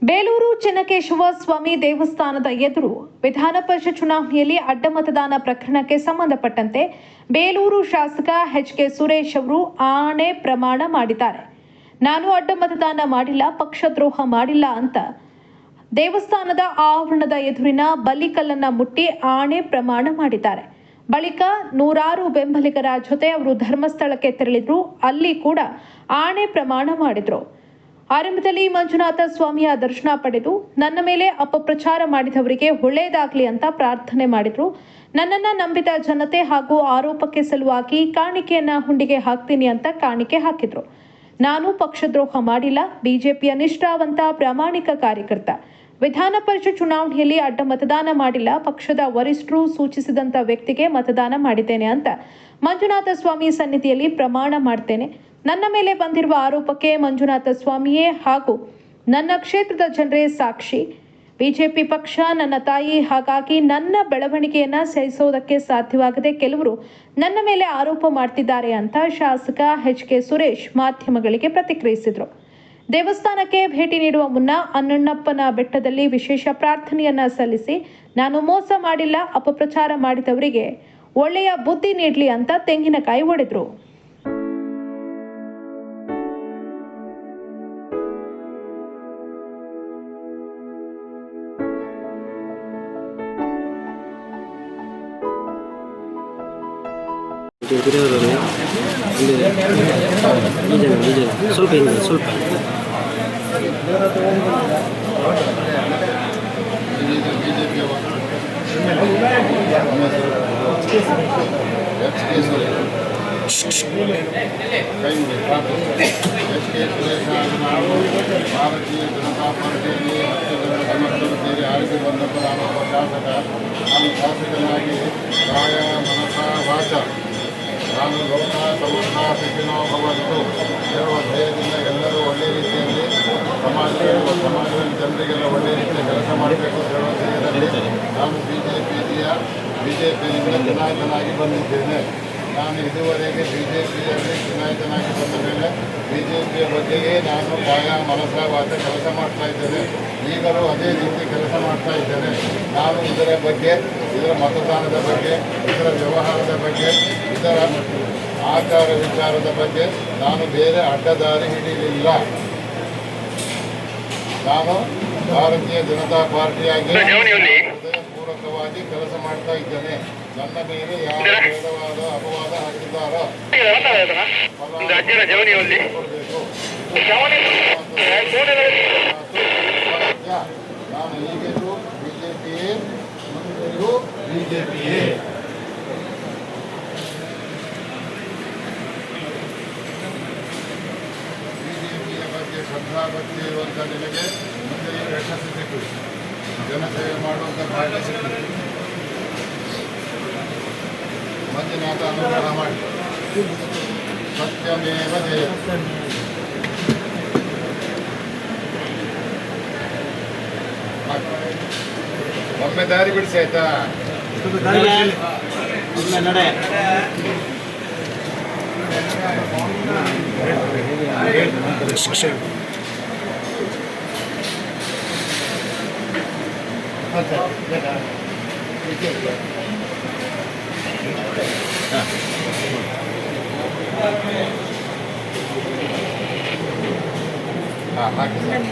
ಬೇಲೂರು ಚೆನ್ನಕೇಶವ ಸ್ವಾಮಿ ದೇವಸ್ಥಾನದ ಎದುರು ವಿಧಾನ ಪರಿಷತ್ ಚುನಾವಣೆಯಲ್ಲಿ ಅಡ್ಡ ಮತದಾನ ಪ್ರಕರಣಕ್ಕೆ ಸಂಬಂಧಪಟ್ಟಂತೆ ಬೇಲೂರು ಶಾಸಕ ಎಚ್.ಕೆ. ಸುರೇಶ್ ಅವರು ಆಣೆ ಪ್ರಮಾಣ ಮಾಡಿದ್ದಾರೆ. ನಾನು ಅಡ್ಡ ಮತದಾನ ಮಾಡಿಲ್ಲ, ಪಕ್ಷದ್ರೋಹ ಮಾಡಿಲ್ಲ ಅಂತ ದೇವಸ್ಥಾನದ ಆವರಣದ ಎದುರಿನ ಬಲಿಕಲ್ಲನ್ನ ಮುಟ್ಟಿ ಆಣೆ ಪ್ರಮಾಣ ಮಾಡಿದ್ದಾರೆ. ಬಳಿಕ ನೂರಾರು ಬೆಂಬಲಿಗರ ಜೊತೆ ಅವರು ಧರ್ಮಸ್ಥಳಕ್ಕೆ ತೆರಳಿದ್ರು. ಅಲ್ಲಿ ಕೂಡ ಆಣೆ ಪ್ರಮಾಣ ಮಾಡಿದ್ರು. ಆರಂಭದಲ್ಲಿ ಮಂಜುನಾಥ ಸ್ವಾಮಿಯ ದರ್ಶನ ಪಡೆದು ನನ್ನ ಮೇಲೆ ಅಪಪ್ರಚಾರ ಮಾಡಿದವರಿಗೆ ಒಳ್ಳೆಯದಾಗಲಿ ಅಂತ ಪ್ರಾರ್ಥನೆ ಮಾಡಿದ್ರು. ನನ್ನನ್ನ ನಂಬಿದ ಜನತೆ ಹಾಗೂ ಆರೋಪಕ್ಕೆ ಸಲುವಾಗಿ ಕಾಣಿಕೆಯನ್ನ ಹುಂಡಿಗೆ ಹಾಕ್ತೀನಿ ಅಂತ ಕಾಣಿಕೆ ಹಾಕಿದ್ರು. ನಾನು ಪಕ್ಷದ್ರೋಹ ಮಾಡಿಲ್ಲ, ಬಿಜೆಪಿಯ ನಿಷ್ಠಾವಂತ ಪ್ರಾಮಾಣಿಕ ಕಾರ್ಯಕರ್ತ. ವಿಧಾನ ಪರಿಷತ್ ಚುನಾವಣೆಯಲ್ಲಿ ಅಡ್ಡ ಮತದಾನ ಮಾಡಿಲ್ಲ, ಪಕ್ಷದ ವರಿಷ್ಠರು ಸೂಚಿಸಿದಂತ ವ್ಯಕ್ತಿಗೆ ಮತದಾನ ಮಾಡಿದ್ದೇನೆ ಅಂತ ಮಂಜುನಾಥ ಸ್ವಾಮಿ ಸನ್ನಿಧಿಯಲ್ಲಿ ಪ್ರಮಾಣ ಮಾಡ್ತೇನೆ. ನನ್ನ ಮೇಲೆ ಬಂದಿರುವ ಆರೋಪಕ್ಕೆ ಮಂಜುನಾಥ ಸ್ವಾಮಿಯೇ ಹಾಗೂ ನನ್ನ ಕ್ಷೇತ್ರದ ಜನರೇ ಸಾಕ್ಷಿ. ಬಿಜೆಪಿ ಪಕ್ಷ ನನ್ನ ತಾಯಿ, ಹಾಗಾಗಿ ನನ್ನ ಬೆಳವಣಿಗೆಯನ್ನ ಸಹಿಸೋದಕ್ಕೆ ಸಾಧ್ಯವಾಗದೆ ಕೆಲವರು ನನ್ನ ಮೇಲೆ ಆರೋಪ ಮಾಡ್ತಿದ್ದಾರೆ ಅಂತ ಶಾಸಕ ಎಚ್.ಕೆ. ಸುರೇಶ್ ಮಾಧ್ಯಮಗಳಿಗೆ ಪ್ರತಿಕ್ರಿಯಿಸಿದರು. ದೇವಸ್ಥಾನಕ್ಕೆ ಭೇಟಿ ನೀಡುವ ಮುನ್ನ ಅನ್ನಣ್ಣಪ್ಪನ ಬೆಟ್ಟದಲ್ಲಿ ವಿಶೇಷ ಪ್ರಾರ್ಥನೆಯನ್ನ ಸಲ್ಲಿಸಿ ನಾನು ಮೋಸ ಮಾಡಿಲ್ಲ, ಅಪಪ್ರಚಾರ ಮಾಡಿದವರಿಗೆ ಒಳ್ಳೆಯ ಬುದ್ಧಿ ನೀಡಲಿ ಅಂತ ತೆಂಗಿನಕಾಯಿ ಒಡೆದ್ರು. ಸ್ವಲ್ಪ ಭಾರತೀಯ ಜನತಾ ಪಾರ್ಟಿಯಲ್ಲಿ 10 ಜನ ಸಮರ್ಥರು ಸೇರಿ ಆರಿಸಿ ಬಂದ ಶಾಸಕ. ನಾನು ಶಾಸಕನಾಗಿ ಕಾಯ ಮನಸ ವಾಚ ನಾನು ಲೋಕ ಸಮರ್ಥ ಸುಖಿನೋ ಭವಂತು ಹೇಳುವ ಧ್ಯೇಯದಿಂದ ಎಲ್ಲರೂ ಒಳ್ಳೆಯ ರೀತಿಯಲ್ಲಿ ಸಮಾಜದಲ್ಲಿ ಜನರಿಗೆಲ್ಲ ಒಳ್ಳೆಯ ರೀತಿಯಲ್ಲಿ ಕೆಲಸ ಮಾಡಬೇಕು ಅಂತ ಹೇಳುವ ಧ್ಯೇಯದಲ್ಲಿ ನಾನು ಬಿಜೆಪಿಯಿಂದ ಚುನಾಯಿತನಾಗಿ ಬಂದಿದ್ದೇನೆ. ನಾನು ಇದುವರೆಗೆ ಬಿಜೆಪಿಯಲ್ಲಿ ಚುನಾಯಿತನಾಗಿ ಬಂದ ಮೇಲೆ ಬಿಜೆಪಿಯ ಬಗ್ಗೆಯೇ ನಾನು ಕಾಯ ಮನಸ ವಾಚ ಕೆಲಸ ಮಾಡ್ತಾ ಇದ್ದೇನೆ. ಈಗಲೂ ಅದೇ ರೀತಿ ಕೆಲಸ ಮಾಡ್ತಾ ಇದ್ದೇನೆ. ನಾನು ಇದರ ಬಗ್ಗೆ, ಇದರ ಮತದಾನದ ಬಗ್ಗೆ, ಇದರ ವ್ಯವಹಾರದ ಬಗ್ಗೆ, ಇದರ ಆಚಾರ ವಿಚಾರದ ಬಗ್ಗೆ ನಾನು ಬೇರೆ ಅಡ್ಡದಾರಿ ಹಿಡಿಯಲಿಲ್ಲ. ನಾನು ಭಾರತೀಯ ಜನತಾ ಪಾರ್ಟಿಯಾಗಿ ಹೃದಯಪೂರ್ವಕವಾಗಿ ಕೆಲಸ ಮಾಡ್ತಾ ಇದ್ದೇನೆ. ನನ್ನ ಮೇಲೆ ಯಾವ ಭೇದವಾದ ಅಪವಾದ ಹಾಕಿದ್ದಾರೋ ನಾನು ಈಗಲೂ ಬಿಜೆಪಿಯೇ, ಮುಂದೆಯೂ ಬಿಜೆಪಿಯೇ. ಬಿಜೆಪಿಯ ಬಗ್ಗೆ ಶ್ರದ್ಧಾಭಕ್ತಿ ಇರುವಂಥ ನಿಮಗೆ ಮುಂದೆಯೂ ಯಶಸ್ಸು ಸಿಕ್ಕು, ಜನಸೇವೆ ಮಾಡುವಂಥ ಭಾಗ್ಯ ಸಿಕ್ಕು. ಮಂಜುನಾಥ ಅನುಗ್ರಹ ಮಾಡಿ. ಸತ್ಯಮೇವ ಜಯ. ಒಮ್ಮೆ ದಾರಿ ಬಿಡಿಸಿ ಆಯ್ತಾ? ನಡೆ ಹಾಕಿ ಸರ್.